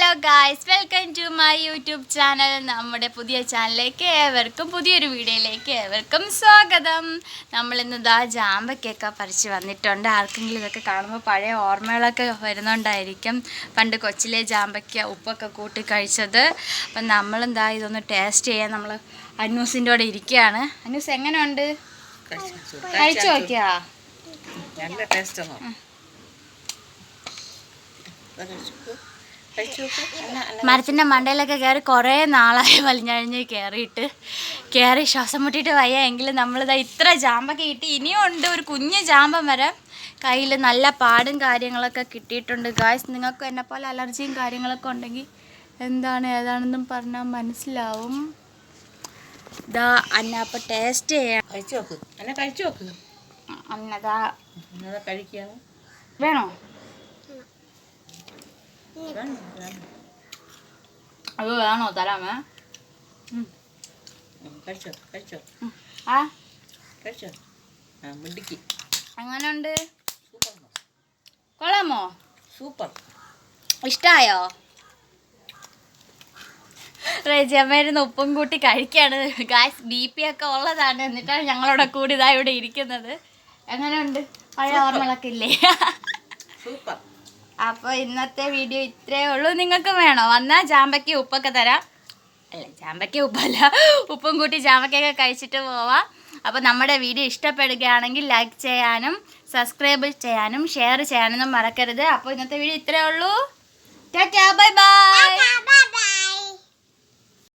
Hello guys, welcome to my YouTube channel. നമ്മുടെ പുതിയ ചാനലിലേക്ക് പുതിയൊരു വീഡിയോയിലേക്ക് സ്വാഗതം. നമ്മളിന്ന് ജാമ്പയ്ക്കൊക്കെ പറിച്ച് വന്നിട്ടുണ്ട്. ആർക്കെങ്കിലും ഇതൊക്കെ കാണുമ്പോൾ പഴയ ഓർമ്മകളൊക്കെ വരുന്നുണ്ടായിരിക്കും. പണ്ട് കൊച്ചിലെ ജാമ്പയ്ക്ക ഉപ്പൊക്കെ കൂട്ടി കഴിച്ചത്. അപ്പം നമ്മളും ഇതൊന്ന് ടേസ്റ്റ് ചെയ്യാൻ നമ്മൾ അന്നൂസിൻ്റെ കൂടെ ഇരിക്കുകയാണ്. അന്നൂസ് എങ്ങനെയുണ്ട്? കഴിച്ചു നോക്കിയാ? നല്ല ടേസ്റ്റാണോ? മരത്തിൻ്റെ മണ്ടയിലൊക്കെ കയറി കുറേ നാളായി വലിഞ്ഞഴിഞ്ഞ് കയറി ശ്വാസം മുട്ടിയിട്ട് വയ്യ. എങ്കിലും നമ്മളിതാ ഇത്ര ജാമ്പൊക്കെ കിട്ടി. ഇനിയും ഉണ്ട് ഒരു കുഞ്ഞ് ജാമ്പം വരെ കയ്യിൽ. നല്ല പാടും കാര്യങ്ങളൊക്കെ കിട്ടിയിട്ടുണ്ട്. ഗായ്സ്, നിങ്ങൾക്ക് എന്നെപ്പോലെ അലർജിയും കാര്യങ്ങളൊക്കെ ഉണ്ടെങ്കിൽ ഏതാണെന്നും പറഞ്ഞാൽ മനസ്സിലാവും. ഇതാ അന്ന അപ്പം ടേസ്റ്റ് ചെയ്യാം. കഴിച്ചു നോക്ക്. അന്നതാ കഴിക്കുകയാണ്. വേണോ? അത് വേണോ? തരാമേ. കഴിച്ചോ. എങ്ങനെയുണ്ട്? കൊള്ളാമോ? സൂപ്പർ. ഇഷ്ടായോ? റേജിയമ്മയിരുന്ന് ഉപ്പും കൂട്ടി കഴിക്കുകയാണ്. ഗായ്സ്, BP ഒക്കെ ഉള്ളതാണ്. എന്നിട്ടാണ് ഞങ്ങളോടെ കൂടി ഇവിടെ ഇരിക്കുന്നത്. എങ്ങനെയുണ്ട്? പഴയ ഓർമ്മകളൊക്കെ ഇല്ലേ? സൂപ്പർ. അപ്പോൾ ഇന്നത്തെ വീഡിയോ ഇത്രയേ ഉള്ളൂ. നിങ്ങൾക്ക് വേണോ? വന്നാൽ ജാമ്പയ്ക്ക് ഉപ്പൊക്കെ തരാം. അല്ല, ജാമ്പയ്ക്ക് ഉപ്പല്ല, ഉപ്പും കൂട്ടി ജാമ്പയ്ക്കൊക്കെ കഴിച്ചിട്ട് പോവാം. അപ്പോൾ നമ്മുടെ വീഡിയോ ഇഷ്ടപ്പെടുകയാണെങ്കിൽ ലൈക്ക് ചെയ്യാനും സബ്സ്ക്രൈബ് ചെയ്യാനും ഷെയർ ചെയ്യാനൊന്നും മറക്കരുത്. അപ്പോൾ ഇന്നത്തെ വീഡിയോ ഇത്രയേ ഉള്ളൂ. Tata, bye bye.